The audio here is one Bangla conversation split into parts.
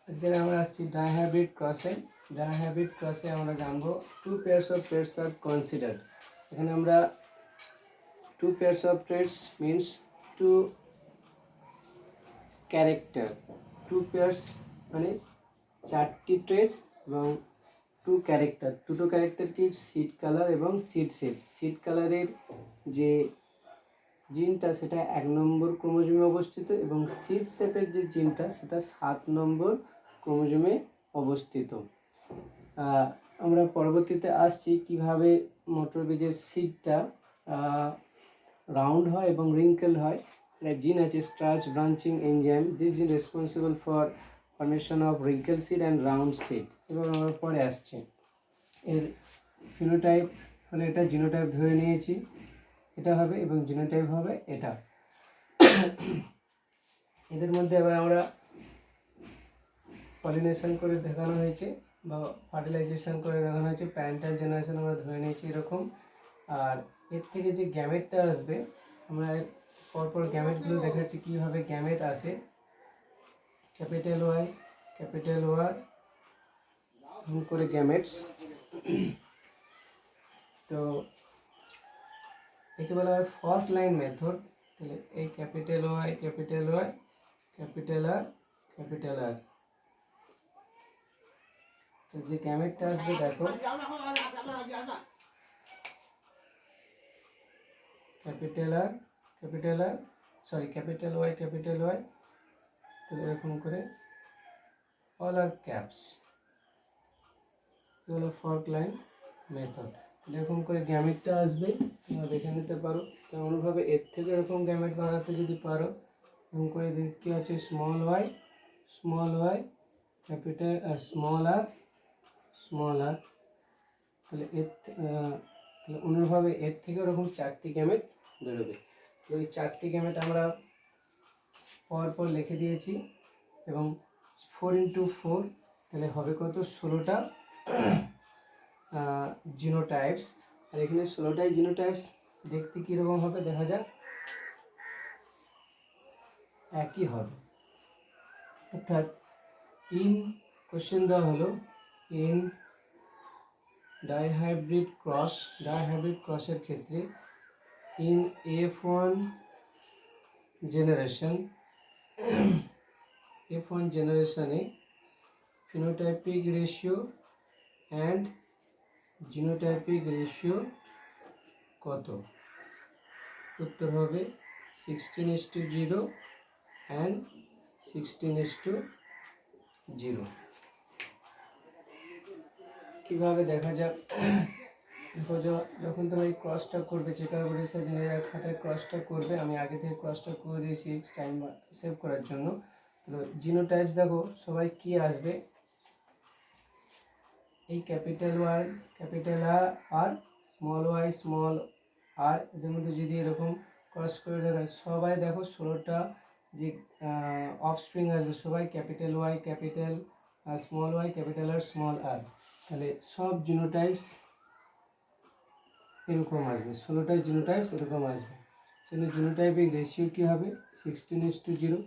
আজকে আমরা আসছি ডাইহাইব্রিড ক্রসে। ডাইহাইব্রিড ক্রসে আমরা জানবো two pairs of traits are considered. এখানে আমরা two pairs of traits means two character. Two pairs মানে চারটি ট্রেডস এবং টু ক্যারেক্টার। দুটো ক্যারেক্টার কি? সিড কালার এবং সিড শেপ। সিড কালারের যে জিনটা সেটা 1 নম্বর ক্রোমোজোমে অবস্থিত এবং সিড শেপের যে জিনটা সেটা 7 নম্বর ক্রোমোজোমে অবস্থিত। আমরা পরবর্তীতে আসছি কিভাবে মটর বীজের সিডটা রাউন্ড হয় এবং রিঙ্কেল হয়। একটা জিন আছে স্টার্চ ব্রাঞ্চিং এনজাইম, দিস জিন responsible for formation of wrinkle seed and round seed. এবার আমরা পরে আসছি এর ফিনোটাইপ হলে এটা, জিনোটাইপ ধরে নিয়েছি এটা হবে এবং জিনোটাইপ হবে এটা। এদের মধ্যে এবার আমরা পলিনেশন করে দেখানো হয়েছে বা ফার্টিলাইজেশন করে দেখানো হয়েছে। প্যারেন্টাল জেনারেশন আমরা ধরে নিয়েছি এরকম। আর এর থেকে যে গ্যামেটটা আসবে আমরা পরপর গ্যামেটগুলো দেখাচ্ছি কীভাবে গ্যামেট আসে। ক্যাপিটাল ওয়াই ক্যাপিটাল ওয়াই করে গ্যামেটস। তো একে বলা হয় ফর্ক লাইন মেথড। তাহলে এই capital Y capital Y capital R capital R, তো যে গ্যামেটটা আসবে দেখো capital R sorry capital Y তাহলে এরকম করে অল আর ক্যাপস। এগুলো ফর্ক লাইন মেথড। এরকম করে গ্যামেটটা আসবে, তোমরা দেখে নিতে পারো। তেমনভাবে এর থেকে এরকম গ্যামেট বানাতে যদি পারো, এরকম করে কী আছে small Y capital R small R. তাহলে তাহলে অনুরূপভাবে এর থেকে ওরকম 4টি গ্যামেট বেরোবে। তো এই 4টি গ্যামেট আমরা পরপর লিখে দিয়েছি এবং 4 × 4 তাহলে হবে কত? 16টা জিনোটাইপস। আর এখানে 16টাই জিনোটাইপস দেখতে কীরকম হবে দেখা যাক। একই হবে, অর্থাৎ ইন কোশ্চেন দেওয়া হলো ইন ডাইহাইব্রিড ক্রসের ক্ষেত্রে ইন F1 জেনারেশনে phenotypic ratio and genotypic ratio কত? উত্তর হবে 16:0 অ্যান্ড 16:0। কীভাবে দেখা যাক? দেখো যখন তুমি এই ক্রসটা করবে, চেকার বোর্ডের সাথে খাতায় ক্রসটা করবে, আমি আগে থেকে ক্রসটা করে দিয়েছি টাইম সেভ করার জন্য। তো জিনোটাইপস দেখো সবাই কি আসবে, এই capital Y capital R small Y small R, এদের মধ্যে যদি এরকম ক্রস করে দেখায় সবাই দেখো 16টা যে অফস্প্রিং আসবে সবাই capital Y capital small Y capital R small R. তাহলে সব জিনোটাইপস এরকম আসবে, 16টাই জিনোটাইপস এরকম আসবে। সেজন্য জিনোটাইপিক রেশিও কী হবে? 16:0।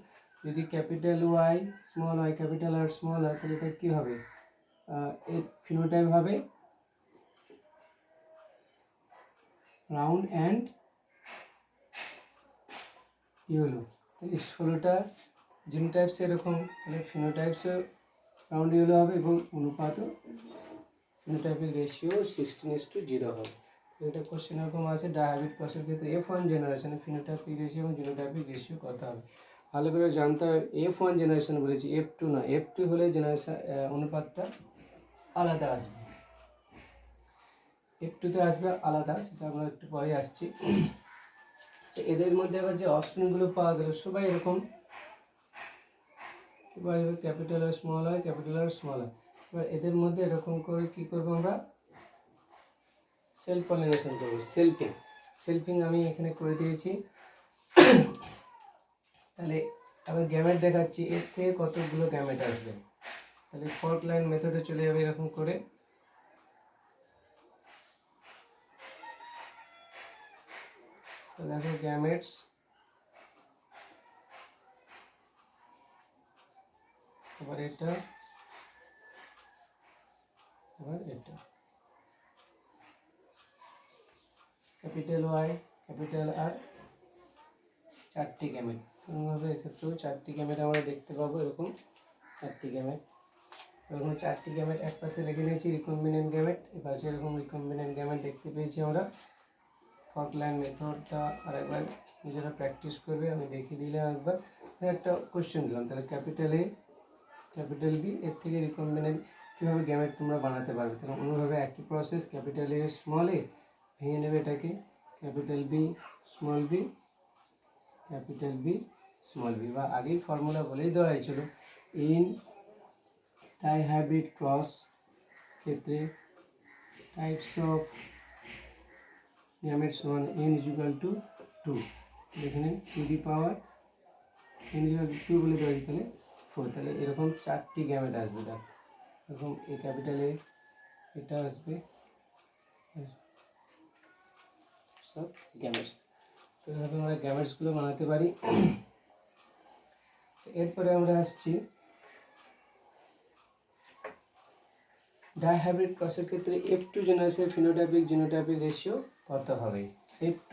যদি capital Y small Y capital R small R, তাহলে এটা কী হবে? এর ফিনোটাইপ হবে রাউন্ড অ্যান্ড ইয়েলো। তাহলে 16টা জিনোটাইপস এরকম, তাহলে ফিনোটাইপসও রাউন্ড ইয়েলো হবে এবং অনুপাতও ফিনোটাইপিক রেশিও 16:0 হবে। এটা কোশ্চেন এরকম আছে ডায়াবেটিক ক্রসের ক্ষেত্রে F1 জেনারেশনে ফিনোটাইপিক রেশিও এবং জিনোটাইপিক রেশিও কত হবে? ভালো করে জানতে হবে। F1 জেনারেশন বলেছি, F2 না। F2 হলে জেনারেশন অনুপাতটা আলাদা আসবে, F2তে আসবে আলাদা, সেটা আমরা একটু পরে আসছি। এদের মধ্যে আবার যে অপশনগুলো পাওয়া গেল সবাই এরকম কী পাওয়া যাবে? ক্যাপিটাল আর স্মল হয় ক্যাপিটাল আর স্মল হয়। এবার এদের মধ্যে এরকম করে কী করবো আমরা? সেলফ পলিনেশন করবো, সেলফিং আমি এখানে করে দিয়েছি। তাহলে আমি গ্যামেট দেখাচ্ছি, এর থেকে কতগুলো গ্যামেট আসবে। তাহলে ফর্ক লাইন মেথডে চলে যাবে এরকম করে। তো দেখো গ্যামেটস আবার এটা, আবার এটা। ক্যাপিটাল ওয়াই, ক্যাপিটাল আর, চারটি গ্যামেট। এরকমভাবে এক্ষেত্রেও চারটি গ্যামেট আমরা দেখতে পাবো, এরকম চারটি গ্যামেট। এরকম চারটি গ্যামেট এক পাশে লিখে নিয়েছি রিকম্বিনেন্ট গ্যামেট, এ পাশে এরকম রিকম্বিনেন্ট গ্যামেট দেখতে পেয়েছি আমরা। ফর্কল্যান্ড মেথডটা আরেকবার নিজেরা প্র্যাকটিস করবে, আমি দেখিয়ে দিলাম একবার। একটা কোশ্চেন দিলাম, তাহলে ক্যাপিটাল এ, ক্যাপিটাল বি, এর থেকে রিকম্বিনেন্ট কীভাবে গ্যামেট তোমরা বানাতে পারবে। তাহলে অনুভাবে একই process, capital A small A ভেঙে নেবে এটাকে, capital B small B, capital B small B, বা আগেই ফর্মুলা বলেই দেওয়া হয়েছিল। ইন ডাইহাইব্রিড ক্রস ক্ষেত্রে টাইপস অফ গ্যামেটস 1 n = 2, এখানে টু দি পাওয়ার n = 2 বলে দেওয়া, তাহলে 4। তাহলে এরকম চারটি গ্যামেট আসবে, এরকম এ ক্যাপিটালে এটা আসবে সব গ্যামেটস। তো এভাবে আমরা গ্যামেটসগুলো বানাতে পারি। এরপরে আমরা আসছি ডাইহাইব্রিড ক্রসের ক্ষেত্রে F2 জেনারেশনের ফিনোটাইপিক জিনোটাইপিক রেশিও কত হবে। F2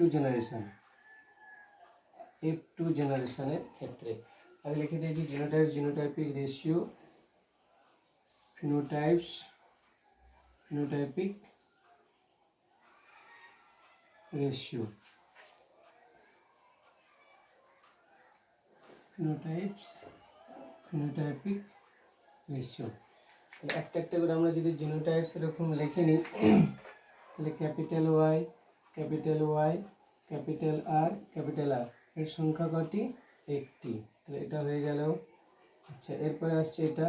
জেনারেশনের ক্ষেত্রে আগে লিখে দিয়েছি genotype genotypic ratio, phenotypes phenotypic ratio, phenotypes phenotypic ratio. একটা একটা করে আমরা যদি জিনোটাইপস এরকম লিখে নিই, তাহলে capital Y, capital Y, capital R, capital R, এর সংখ্যা কটি, একটি। তাহলে এটা হয়ে গেল। আচ্ছা, এরপরে আসছে এটা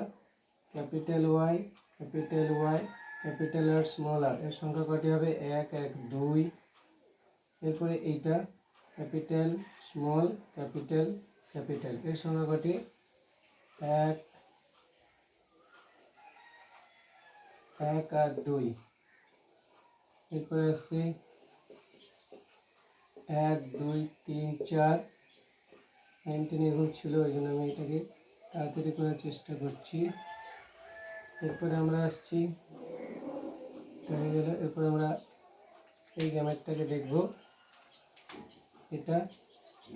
capital Y, capital Y, capital R, small R, এর সংখ্যা কটি হবে, 1 1 2। এরপরে এইটা ক্যাপিটাল স্মল ক্যাপিটাল ক্যাপিটাল, এর সংখ্যা কটি, 1 1 আর 2। এরপরে আসছে 1 2 3 4, 19 এরকম ছিল, ওই জন্য আমি এটাকে তাড়াতাড়ি করার চেষ্টা করছি। এরপরে আমরা আসছি, হয়ে গেল। এরপরে আমরা এই গ্যামেটটাকে দেখব, এটা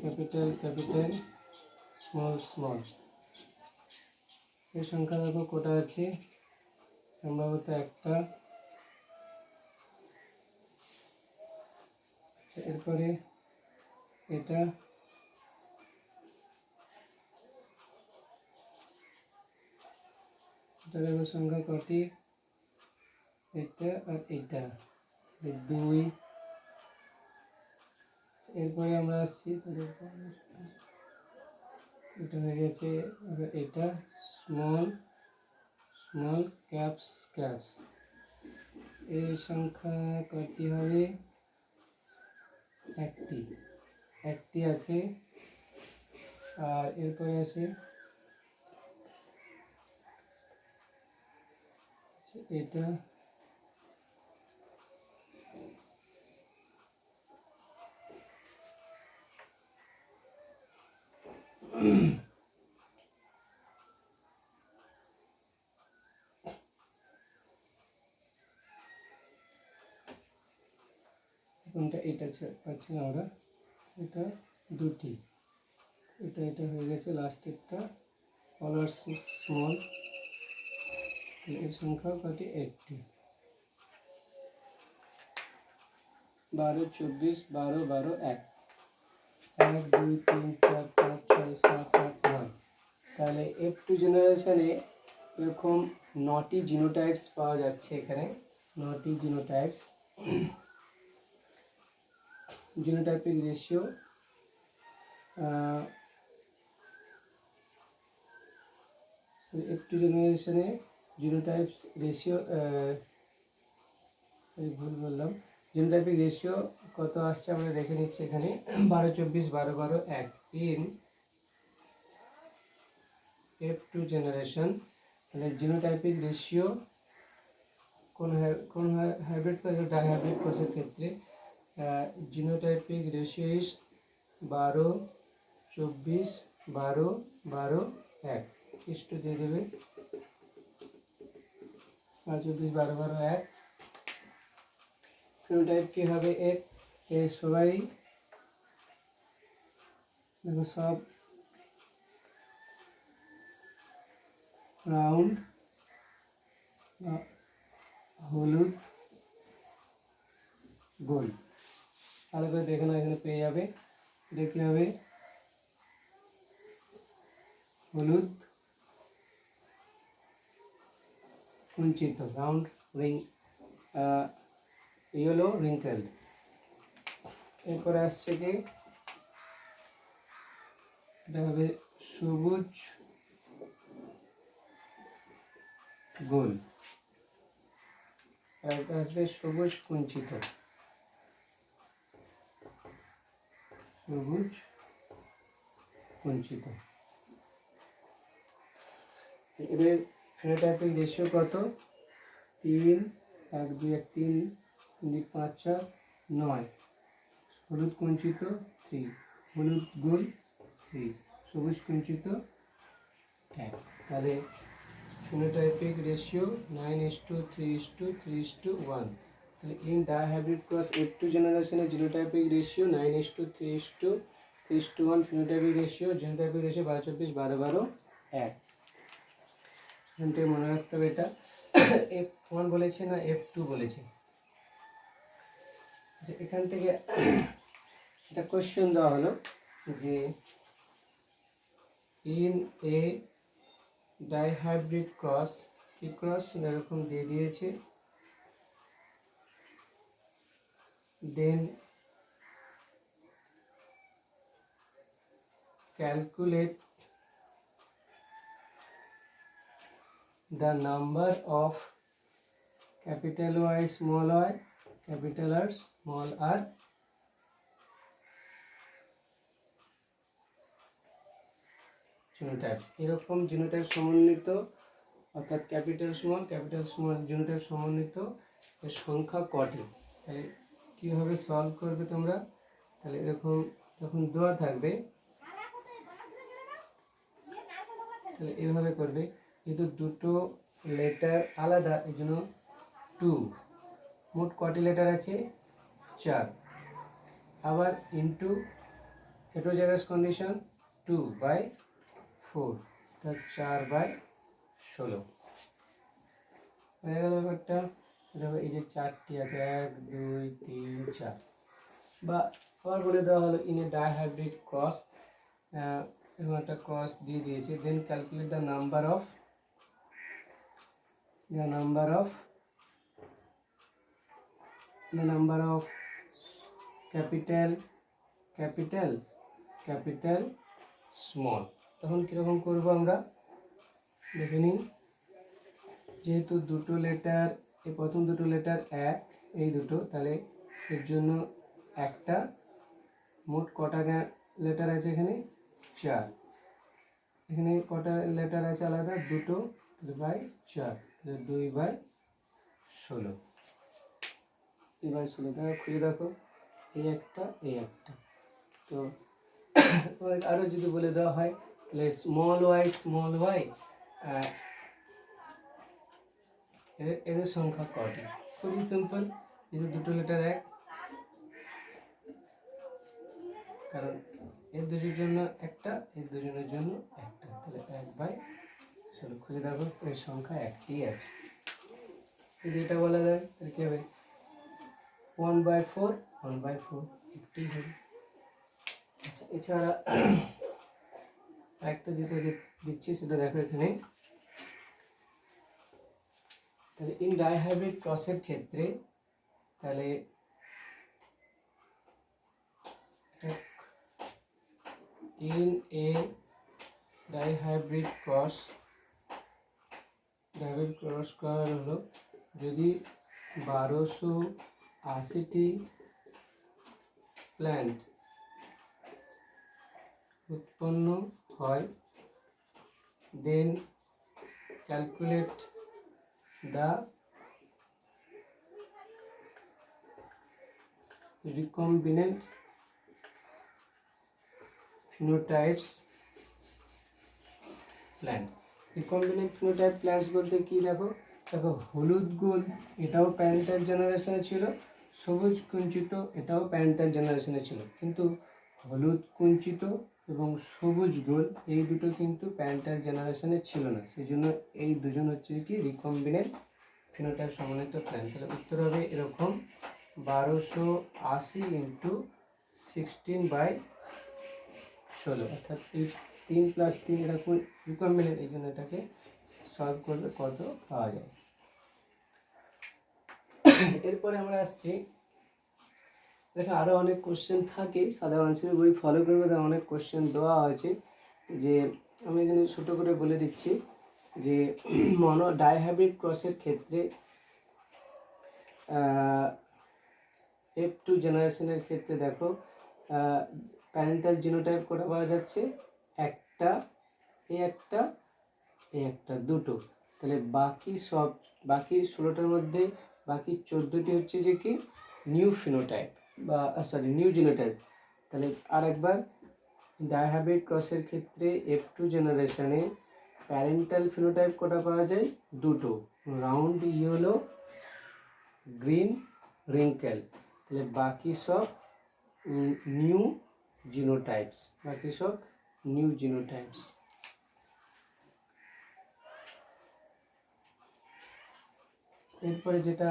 ক্যাপিটাল ক্যাপিটাল স্মল স্মল, এর সংখ্যা দেখো কটা আছে, সম্ভবত একটা। আচ্ছা, এরপরে এটা দেখো সংখ্যা কটি, এটা আর এটা, 2। এরপরে আমরা আসছি, এটা হয়ে গেছে। এটা স্মল স্মল ক্যাপস ক্যাপস, এর সংখ্যা কটি হবে, একটি আছে। আর এরপরে আছে এটা কোনটা, এটা পাচ্ছি না আমরা, এটা দুটি, এটা হয়ে গেছে লাস্টেরটা কলার স্মল, এর সংখ্যা কটি, একটি। 12 24 12 12 1 1 2 3 4 5 6 7 8 9। তাহলে F2 জেনারেশনে এরকম 9টি জিনোটাইপস পাওয়া যাচ্ছে এখানে, 9টি জিনোটাইপস। জিনোটাইপিক রেশিও F2 জেনারেশনে জিনোটাইপস রেশিও, ভুল বললাম, জিনোটাইপিক রেশিও কত আসছে আমরা দেখে নিচ্ছি এখানে, 12 24 12 12 1 ইন F2 জেনারেশন। তাহলে জিনোটাইপিক রেশিও কোন হাইব্রিড ক্রস, ডাইহাইব্রিড ক্রসের ক্ষেত্রে জিনোটাইপিক রেশিও ইজ 12 24 12 12 1। ইস্টু দিয়ে দেবে 5 24 12 12 1। ফিনোটাইপ কি হবে এর? এর সবাই দেখো সব রাউন্ড হলুদ গোল। ভালো করে দেখে নাও, এখানে পেয়ে যাবে। এটা কি হবে? হলুদ কুঞ্চিত, রাউন্ড রিং, ইয়েলো রিঙ্কেল। এরপরে আসছে কি, এটা হবে সবুজ গোল, আর এটা আসবে সবুজ কুঞ্চিত, সবুজ কুঞ্চিত। এদের ফিনোটাইপিক রেশিও কত? 3 1 2 1 3 3 5 4 9। হলুদ কুঞ্চিত 3, হলুদ গোল 3, সবুজ কুঞ্চিত 1। তাহলে ফিনোটাইপিক রেশিও 9:3:3:1। তাহলে ইন ডাইহাইব্রিড ক্রস F2 জেনারেশনের genotypic ratio 9:3:3:1। Phenotypic ratio, genotypic ratio 12 24 12 12 1। এখান থেকে মনে রাখতে হবে এটা F1 বলেছে না F2 বলেছে। যে এখান থেকে একটা কোশ্চেন দেওয়া হলো যে ইন এ ডাইহাইব্রিড ক্রস, কি ক্রস এরকম দিয়ে দিয়েছে, then calculate the number of capital Y small y, capital R small r জিনোটাইপস। এরকম জিনোটাইপ সমন্বিত, অর্থাৎ ক্যাপিটাল স্মল জিনোটাইপ সমন্বিত এর সংখ্যা কটি? তাহলে কীভাবে সলভ করবে তোমরা? তাহলে এরকম যখন দেওয়া থাকবে তাহলে এভাবে করবে, যেহেতু দুটো লেটার আলাদা এই জন্য 2, মোট কটি লেটার আছে? 4। আবার ইন্টু হেটেরোজাইগাস কন্ডিশন 2/4, অর্থাৎ 4/16 হয়ে গেল ব্যাপারটা। দেখো এই যে 4টি আছে, 1 2 3 4। বা আবার বলে দেওয়া হলো ইন এ ডাইহাইব্রিড ক্রস, এরকম একটা ক্রস দিয়ে দিয়েছে, then calculate the number of capital small. তখন কীরকম করবো আমরা দেখে নিন। যেহেতু দুটো লেটার, এই প্রথম দুটো লেটার 1, এই দুটো, তাহলে এর জন্য একটা, মোট কটা লেটার আছে এখানে? 4। এখানে কটা লেটার আছে আলাদা? দুটো, তাহলে 4, তাহলে 2/16। 2/16 দেখো, খুঁজে দেখো, এই একটা এই একটা। তো আরও যদি বলে দেওয়া হয় তাহলে স্মল ওয়াই এদের সংখ্যা কটি? খুবই সিম্পল, যেহেতু দুটো লেটার 1, কারণ এর দুজনের জন্য একটা, এর দুজনের জন্য একটা, তাহলে 1/16। খুঁজে দেখো, এর সংখ্যা একটি আছে। যদি এটা বলা যায় তাহলে কী হবে? 1/4 একটি হবে। আচ্ছা, এছাড়া একটা যেটা দিচ্ছি সেটা দেখো এখানে। তাহলে ইন ডাইহাইব্রিড ক্রসের ক্ষেত্রে তাহলে ইন এ ডাইহাইব্রিড ক্রস করার হলো যদি 1280টি প্ল্যান্ট উৎপন্ন হয়, then calculate the recombinant phenotypes plant। Recombinant phenotype plants বলতে কি, দেখো দেখো হলুদ গোল এটাও প্যারেন্টাল জেনারেশনে ছিল, সবুজ কুঞ্চিত এটাও প্যারেন্টাল জেনারেশনে ছিল, কিন্তু হলুদ কুঞ্চিত এবং সবুজ গোল এই দুটো কিন্তু প্যারেন্টাল জেনারেশনে ছিল না, সেই জন্য এই দুজন হচ্ছে কি রিকম্বিনেন্ট ফিনোটাইপ সমন্বিত প্ল্যান্ট। তাহলে উত্তর হবে এরকম 1280 ইন্টু 16/16, অর্থাৎ এই 3+3 এরকম রিকম্বিনেন্ট, এই জন্য এটাকে সলভ করলে কত পাওয়া যায়। এরপরে আমরা আসছি, দেখো আরও অনেক কোশ্চেন থাকে, সাধারণ মানুষের বই ফলো করবে, তার অনেক কোশ্চেন দেওয়া হয়েছে, যে আমি এখানে ছোটো করে বলে দিচ্ছি যে ডাইহাইব্রিড ক্রসের ক্ষেত্রে F2 জেনারেশনের ক্ষেত্রে দেখো প্যারেন্টাল জিনোটাইপ কটা পাওয়া যাচ্ছে, একটা, একটা দুটো, তাহলে বাকি 16টার মধ্যে বাকি 14টি হচ্ছে যে কি নিউ ফিনোটাইপ বা নিউ জিনোটাইপ। তাহলে আরেকবার, ডাইহাইব্রিড ক্রসের ক্ষেত্রে F2 জেনারেশনে প্যারেন্টাল ফিনোটাইপ কটা পাওয়া যায়, দুটো, রাউন্ড ইয়েলো, গ্রিন রিঙ্কেল। তাহলে বাকি সব নিউ জিনোটাইপস। এরপরে যেটা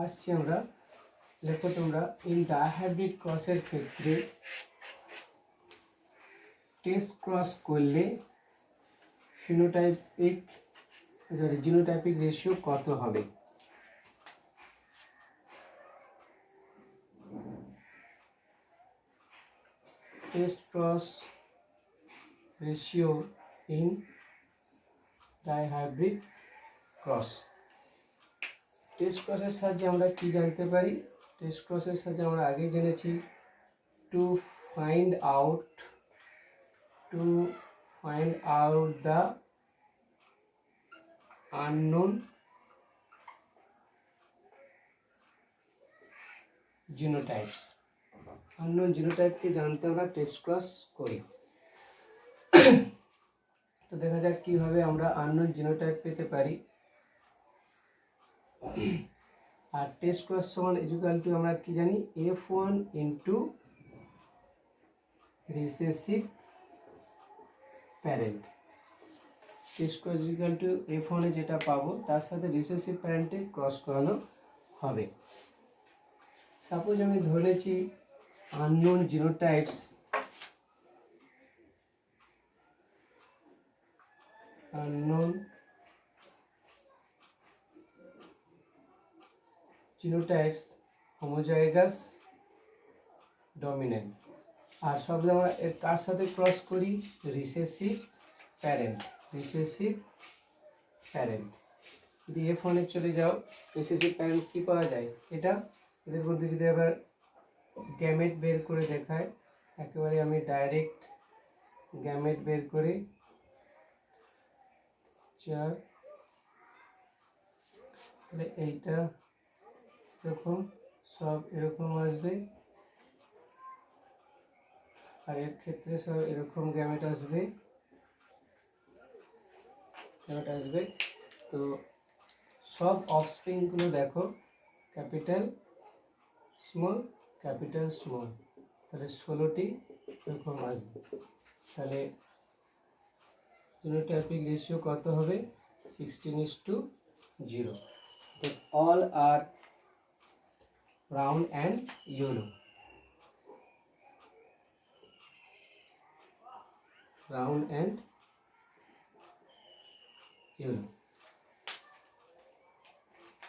আসছি আমরা, লেখো তোমরা, ইন ডাইহাইব্রিড ক্রসের ক্ষেত্রে টেস্ট ক্রস করলে জিনোটাইপিক রেশিও কত হবে? Test cross ratio in dihybrid cross. Test ক্রসের সাহায্যে আমরা কি জানতে পারি? টেস্ট ক্রসের সাহায্যে আমরা আগেই জেনেছি to find out the unknown genotypes. Unknown জিনোটাইপকে জানতে আমরা টেস্ট ক্রস করি। তো দেখা যাক কিভাবে আমরা আননোন জিনোটাইপ পেতে পারি। আর টেস্ট ক্রস সমান ইকুয়াল টু আমরা কি জানি, F1 into recessive parent. Test cross equal to F1 এ যেটা পাবো তার সাথে রিসেসিভ প্যারেন্টে ক্রস করানো হবে। সাপোজ আমি ধরেছি আননোন জিনোটাইপস হোমোজাইগাস ডমিনেন্ট, আর সব আমরা এর কার সাথে ক্রস করি, রিসেসিভ প্যারেন্ট। যদি F1 এ চলে যাও, রিসেসিভ প্যারেন্ট কি পাওয়া যায়, এটা, এদের মধ্যে যদি আবার গ্যামেট বের করে দেখায়, একেবারে আমি ডাইরেক্ট গ্যামেট বের করি, 4, তাহলে এইটা এরকম সব এরকম আসবে, আর এর ক্ষেত্রে সব এরকম গ্যামেট আসবে। তো সব অফস্প্রিংগুলো দেখো ক্যাপিটাল স্মল, তাহলে 16টি এরকম আসবে। তাহলে জিনোটাইপিক রেশিও কত হবে, 16:0। All are brown and yellow.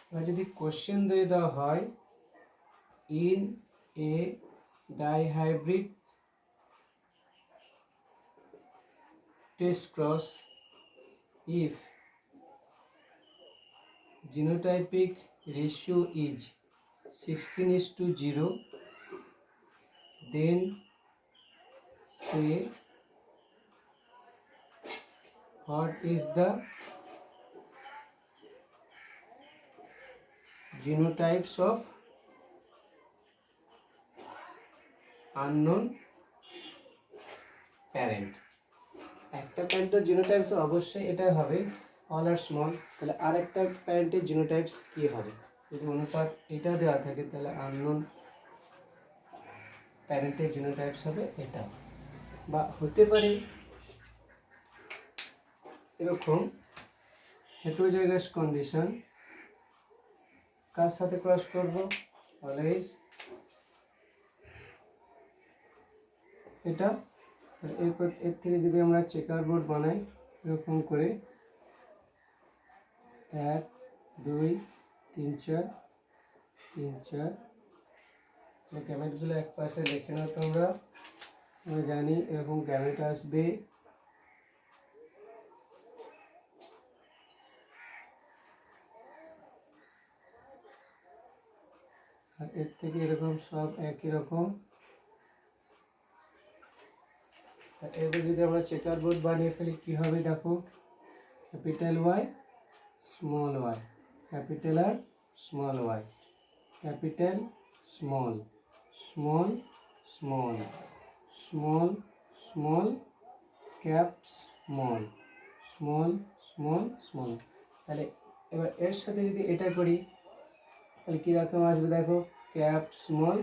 এবার যদি কোশ্চেন দিয়ে দেওয়া হয়, in a dihybrid test cross if genotypic ratio is 16:0, then say what is the genotypes of unknown parent। একটা প্যারেন্টের জিনোটাইপস অবশ্যই এটাই হবে, অল আর স্মল। তাহলে আর একটা প্যারেন্টের জিনোটাইপস কী হবে? যদি অনুপাত এটা দেওয়া থাকে তাহলে আননোন প্যারেন্টের জিনোটাইপস হবে এটা। বা হতে পারে এরকম হেটেরোজাইগাস কন্ডিশন কার সাথে ক্রস করব? অলওয়েজ এটা। এরপর এর থেকে যদি আমরা চেকার বোর্ড বানাই এরকম করে 1 2 3 4 3 4, গ্যামেটগুলো এক পাশে দেখে নাও তোমরা। আমরা জানি এরকম গ্যামেট আসবে, আর এর থেকে এরকম সব একই রকম। এবার যদি আমরা চেকার বোর্ড বানিয়ে ফেলি কী হবে দেখো, capital Y small Y, capital R small Y, capital small small small small small cap small small small small. তাহলে এবার এর সাথে যদি এটা করি তাহলে কীরকম আসবে দেখো, ক্যাপ স্মল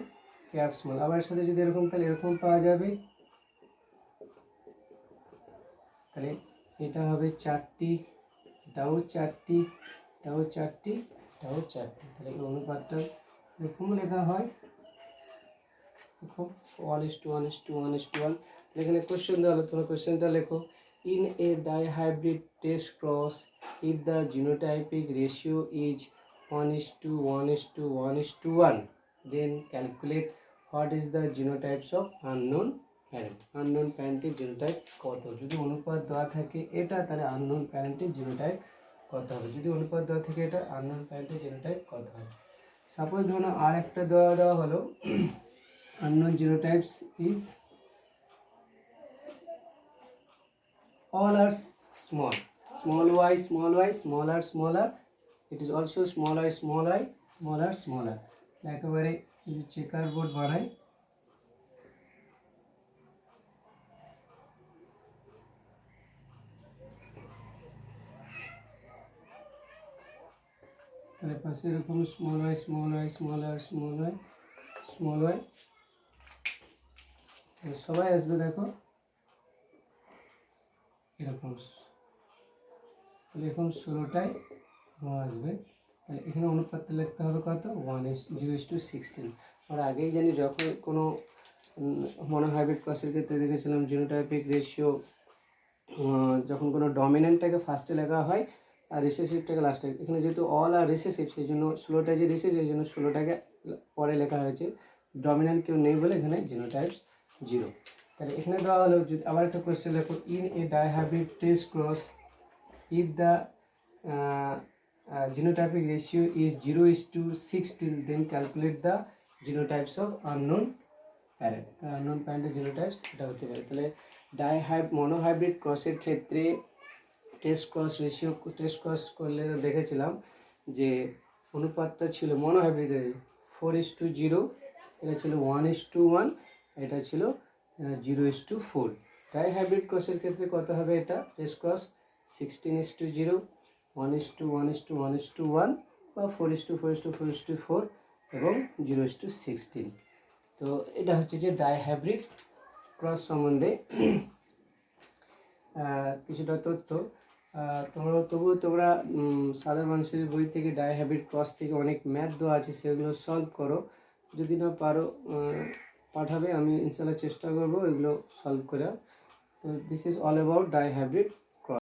ক্যাপ স্মল। আবার এর সাথে যদি এরকম, তাহলে এরকম পাওয়া যাবে। তাহলে এটা হবে 4টি, এটাও 4টি, এটাও 4টি, এটাও 4টি। তাহলে এই অনুপাতটা এরকম লেখা হয়, দেখো 1:1:1:1। এখানে কোশ্চেন দেওয়া হলো, তোমরা কোশ্চেনটা লেখো। In a dihybrid test cross, if the genotypic ratio is 1:1:1:1, then calculate what is the genotypes of unknown parent. Unknown প্যারেন্টের জিনোটাইপ কত? যদি অনুপাত দেওয়া থাকে এটা, তাহলে আননোন প্যারেন্টের জিনোটাইপ কত হবে? যদি অনুপাত দেওয়া থাকে এটা, আননোন প্যারেন্টের জিনোটাইপ কত হবে? সাপোজ ধরো আর একটা দেওয়া হলো, unknown genotypes is all are small, small y small y, smaller smaller, it is also small y small y, smaller smaller। একেবারে যদি চেকার বোর্ড বানাই তাহলে পাশে এরকম small y small y smaller small y small y সবাই আসবে দেখো এরকম, তাহলে এখন 16টায় আসবে। তাহলে এখানে অনুপাতটা লিখতে হবে কত? 1:0:16। আমরা আগেই জানি যখন কোনো মনোহাইব্রিড ক্রসের ক্ষেত্রে দেখেছিলাম জিনোটাইপিক রেশিও, যখন কোনো ডমিনেন্টটাকে ফার্স্টে লেখা হয় আর রিসেসিভটাকে লাস্টে। এখানে যেহেতু অল আর রিসেসিভ, সেই জন্য 16টা যে রিসেসিভ, সেই জন্য 16টাকে পরে লেখা হয়েছে। ডমিনেন্ট কেউ নেই বলে এখানে জিনোটাইপস 0। তাহলে এখানে দেওয়া হলো, যদি আবার একটা কোয়েশ্চেন লেখো, in a dihybrid test cross, if the genotypic ratio is 0:16, then calculate the genotypes of unknown parent। unknown parent genotypes এটা হতে পারে। তাহলে মনোহাইব্রিড ক্রসের ক্ষেত্রে টেস্ট ক্রস করলে দেখেছিলাম যে অনুপাতটা ছিল মনোহাইব্রিডের 4:0, এটা ছিল 1:1, এটা ছিল 0:4। ডাইহাইব্রিড ক্রসের ক্ষেত্রে কত হবে? এটা টেস্ট ক্রস 16:0, 1:1:1:1, বা 4:4:4:4 এবং 0:16। তো এটা হচ্ছে যে ডাইহাইব্রিড ক্রস সম্বন্ধে কিছুটা তথ্য। তবুও তোমরা সাধারণ মানুষের বই থেকে ডাইহাইব্রিড ক্রস থেকে অনেক ম্যাথ দেওয়া আছে, সেগুলো সলভ করো। যদি না পারো পাঠাবে, আমি ইনশাল্লাহ চেষ্টা করবো এগুলো সলভ করা। তো this is all about dihybrid